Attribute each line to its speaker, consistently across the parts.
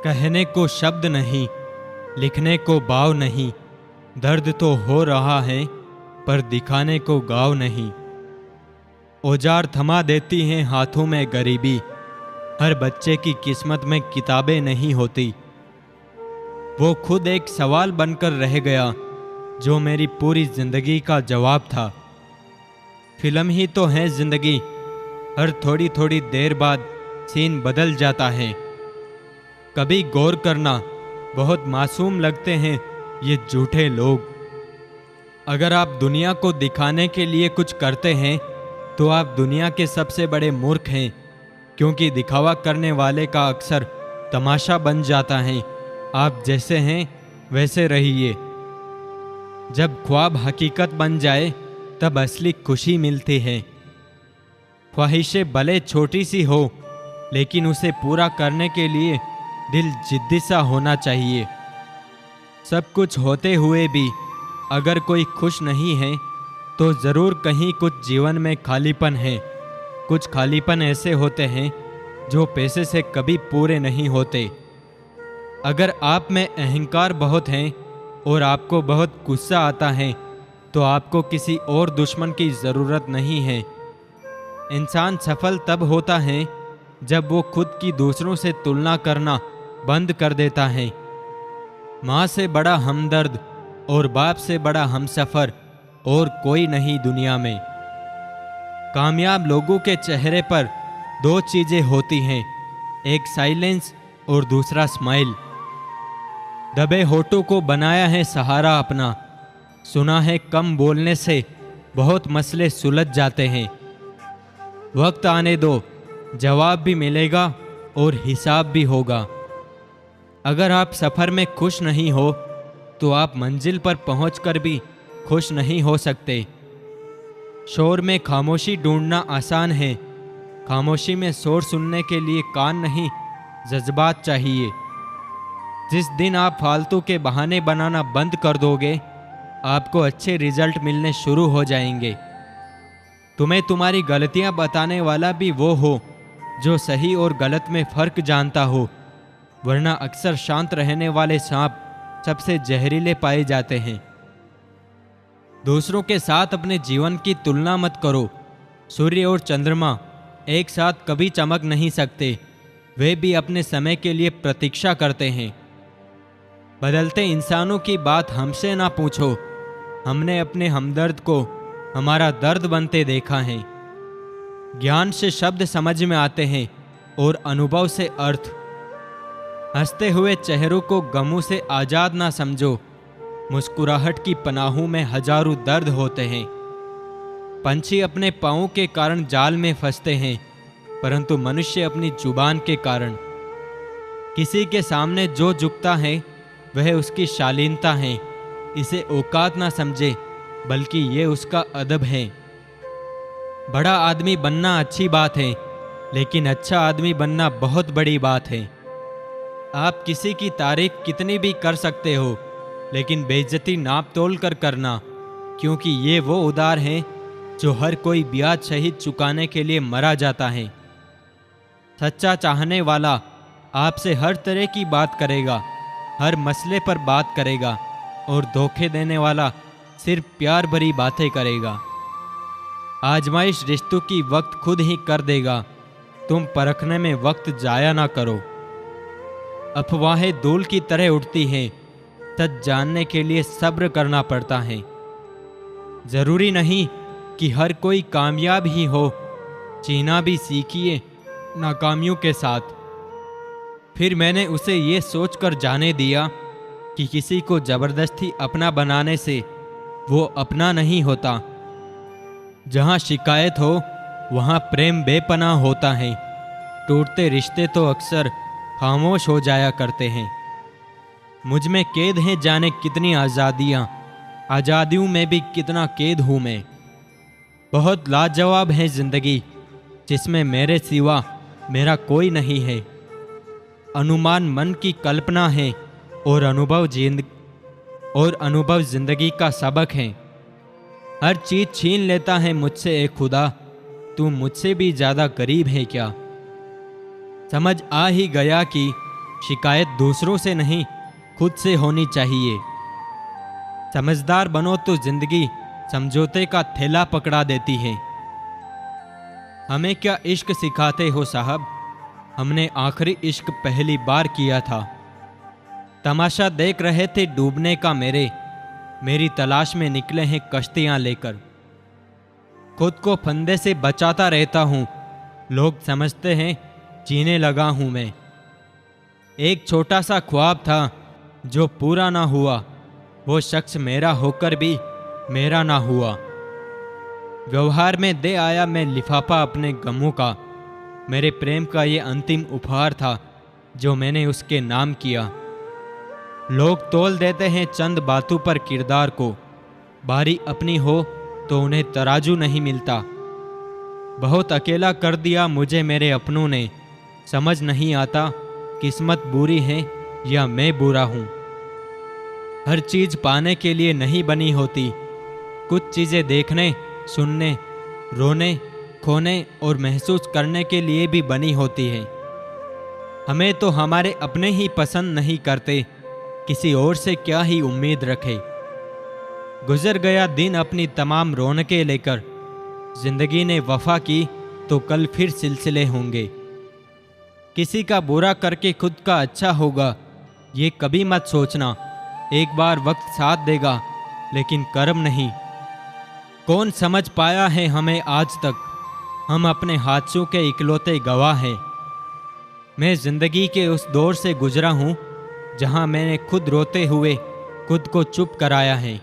Speaker 1: कहने को शब्द नहीं, लिखने को भाव नहीं, दर्द तो हो रहा है पर दिखाने को गाव नहीं। औजार थमा देती हैं हाथों में गरीबी, हर बच्चे की किस्मत में किताबें नहीं होती। वो खुद एक सवाल बनकर रह गया जो मेरी पूरी जिंदगी का जवाब था। फिल्म ही तो है जिंदगी, हर थोड़ी थोड़ी देर बाद सीन बदल जाता है। कभी गौर करना, बहुत मासूम लगते हैं ये झूठे लोग। अगर आप दुनिया को दिखाने के लिए कुछ करते हैं तो आप दुनिया के सबसे बड़े मूर्ख हैं, क्योंकि दिखावा करने वाले का अक्सर तमाशा बन जाता है। आप जैसे हैं वैसे रहिए। जब ख्वाब हकीकत बन जाए तब असली खुशी मिलती है। ख्वाहिशें भले छोटी सी हो, लेकिन उसे पूरा करने के लिए दिल जिद्दी सा होना चाहिए। सब कुछ होते हुए भी अगर कोई खुश नहीं है तो ज़रूर कहीं कुछ जीवन में खालीपन है। कुछ खालीपन ऐसे होते हैं जो पैसे से कभी पूरे नहीं होते। अगर आप में अहंकार बहुत है और आपको बहुत गुस्सा आता है तो आपको किसी और दुश्मन की ज़रूरत नहीं है। इंसान सफल तब होता है जब वो खुद की दूसरों से तुलना करना बंद कर देता है। माँ से बड़ा हमदर्द और बाप से बड़ा हमसफ़र और कोई नहीं दुनिया में। कामयाब लोगों के चेहरे पर दो चीज़ें होती हैं, एक साइलेंस और दूसरा स्माइल। दबे होठों को बनाया है सहारा अपना। सुना है कम बोलने से बहुत मसले सुलझ जाते हैं। वक्त आने दो, जवाब भी मिलेगा और हिसाब भी होगा। अगर आप सफ़र में खुश नहीं हो तो आप मंजिल पर पहुंचकर भी खुश नहीं हो सकते। शोर में खामोशी ढूंढना आसान है, खामोशी में शोर सुनने के लिए कान नहीं, जज्बात चाहिए। जिस दिन आप फालतू के बहाने बनाना बंद कर दोगे, आपको अच्छे रिजल्ट मिलने शुरू हो जाएंगे। तुम्हें तुम्हारी गलतियां बताने वाला भी वो हो जो सही और गलत में फ़र्क जानता हो, वरना अक्सर शांत रहने वाले सांप सबसे जहरीले पाए जाते हैं। दूसरों के साथ अपने जीवन की तुलना मत करो। सूर्य और चंद्रमा एक साथ कभी चमक नहीं सकते, वे भी अपने समय के लिए प्रतीक्षा करते हैं। बदलते इंसानों की बात हमसे ना पूछो, हमने अपने हमदर्द को हमारा दर्द बनते देखा है। ज्ञान से शब्द समझ में आते हैं और अनुभव से अर्थ। हंसते हुए चेहरों को गमों से आज़ाद ना समझो, मुस्कुराहट की पनाहों में हजारों दर्द होते हैं। पंछी अपने पाँव के कारण जाल में फंसते हैं, परंतु मनुष्य अपनी जुबान के कारण। किसी के सामने जो झुकता है वह उसकी शालीनता है। इसे औकात ना समझे, बल्कि ये उसका अदब है। बड़ा आदमी बनना अच्छी बात है, लेकिन अच्छा आदमी बनना बहुत बड़ी बात है। आप किसी की तारीफ कितनी भी कर सकते हो, लेकिन बेइज्जती नाप तोल कर करना, क्योंकि ये वो उधार हैं जो हर कोई ब्याज सहित चुकाने के लिए मरा जाता है। सच्चा चाहने वाला आपसे हर तरह की बात करेगा, हर मसले पर बात करेगा, और धोखे देने वाला सिर्फ प्यार भरी बातें करेगा। आजमाइश रिश्तों की वक्त खुद ही कर देगा, तुम परखने में वक्त जाया ना करो। अफवाहें धूल की तरह उड़ती हैं, सच जानने के लिए सब्र करना पड़ता है। जरूरी नहीं कि हर कोई कामयाब ही हो, जीना भी सीखिए नाकामियों के साथ। फिर मैंने उसे ये सोचकर जाने दिया कि किसी को जबरदस्ती अपना बनाने से वो अपना नहीं होता। जहाँ शिकायत हो वहाँ प्रेम बेपनाह होता है। टूटते रिश्ते तो अक्सर खामोश हो जाया करते हैं। मुझ में कैद है जाने कितनी आज़ादियाँ, आज़ादियों में भी कितना कैद हूँ मैं। बहुत लाजवाब है ज़िंदगी, जिसमें मेरे सिवा मेरा कोई नहीं है। अनुमान मन की कल्पना है और अनुभव जिंदगी का सबक है। हर चीज़ छीन लेता है मुझसे ए खुदा, तू मुझसे भी ज़्यादा करीब है क्या। समझ आ ही गया कि शिकायत दूसरों से नहीं, खुद से होनी चाहिए। समझदार बनो तो जिंदगी समझौते का थैला पकड़ा देती है। हमें क्या इश्क सिखाते हो साहब, हमने आखिरी इश्क पहली बार किया था। तमाशा देख रहे थे डूबने का मेरी तलाश में निकले हैं कश्तियां लेकर। खुद को फंदे से बचाता रहता हूँ, लोग समझते हैं जीने लगा हूँ मैं। एक छोटा सा ख्वाब था जो पूरा ना हुआ, वो शख्स मेरा होकर भी मेरा ना हुआ। व्यवहार में दे आया मैं लिफाफा अपने गमों का, मेरे प्रेम का ये अंतिम उपहार था जो मैंने उसके नाम किया। लोग तोल देते हैं चंद बातों पर किरदार को, बारी अपनी हो तो उन्हें तराजू नहीं मिलता। बहुत अकेला कर दिया मुझे मेरे अपनों ने, समझ नहीं आता किस्मत बुरी है या मैं बुरा हूँ। हर चीज़ पाने के लिए नहीं बनी होती, कुछ चीज़ें देखने, सुनने, रोने, खोने और महसूस करने के लिए भी बनी होती है। हमें तो हमारे अपने ही पसंद नहीं करते, किसी और से क्या ही उम्मीद रखे। गुजर गया दिन अपनी तमाम रौनकें लेकर, जिंदगी ने वफा की तो कल फिर सिलसिले होंगे। किसी का बुरा करके खुद का अच्छा होगा, ये कभी मत सोचना। एक बार वक्त साथ देगा लेकिन कर्म नहीं। कौन समझ पाया है हमें आज तक, हम अपने हादसों के इकलौते गवाह हैं। मैं जिंदगी के उस दौर से गुजरा हूँ जहाँ मैंने खुद रोते हुए खुद को चुप कराया है।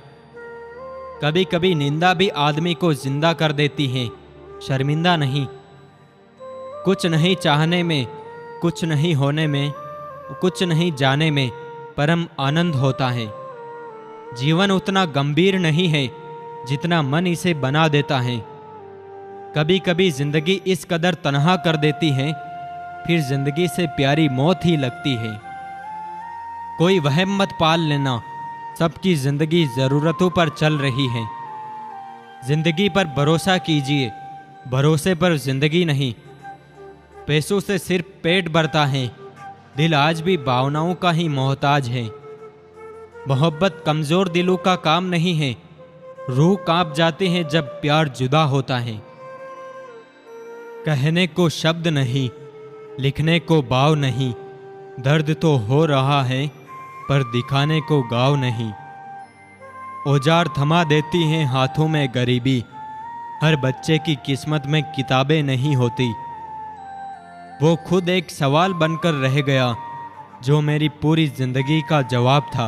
Speaker 1: कभी कभी निंदा भी आदमी को जिंदा कर देती है, शर्मिंदा नहीं। कुछ नहीं चाहने में, कुछ नहीं होने में, कुछ नहीं जाने में परम आनंद होता है। जीवन उतना गंभीर नहीं है जितना मन इसे बना देता है। कभी कभी जिंदगी इस कदर तन्हा कर देती है, फिर जिंदगी से प्यारी मौत ही लगती है। कोई वहम मत पाल लेना, सबकी जिंदगी जरूरतों पर चल रही है। जिंदगी पर भरोसा कीजिए, भरोसे पर जिंदगी नहीं। पैसों से सिर्फ पेट भरता है, दिल आज भी भावनाओं का ही मोहताज है। मोहब्बत कमजोर दिलों का काम नहीं है, रूह कांप जाती है जब प्यार जुदा होता है। कहने को शब्द नहीं, लिखने को भाव नहीं, दर्द तो हो रहा है पर दिखाने को गाव नहीं। औजार थमा देती हैं हाथों में गरीबी, हर बच्चे की किस्मत में किताबें नहीं होती। वो खुद एक सवाल बनकर रह गया जो मेरी पूरी जिंदगी का जवाब था।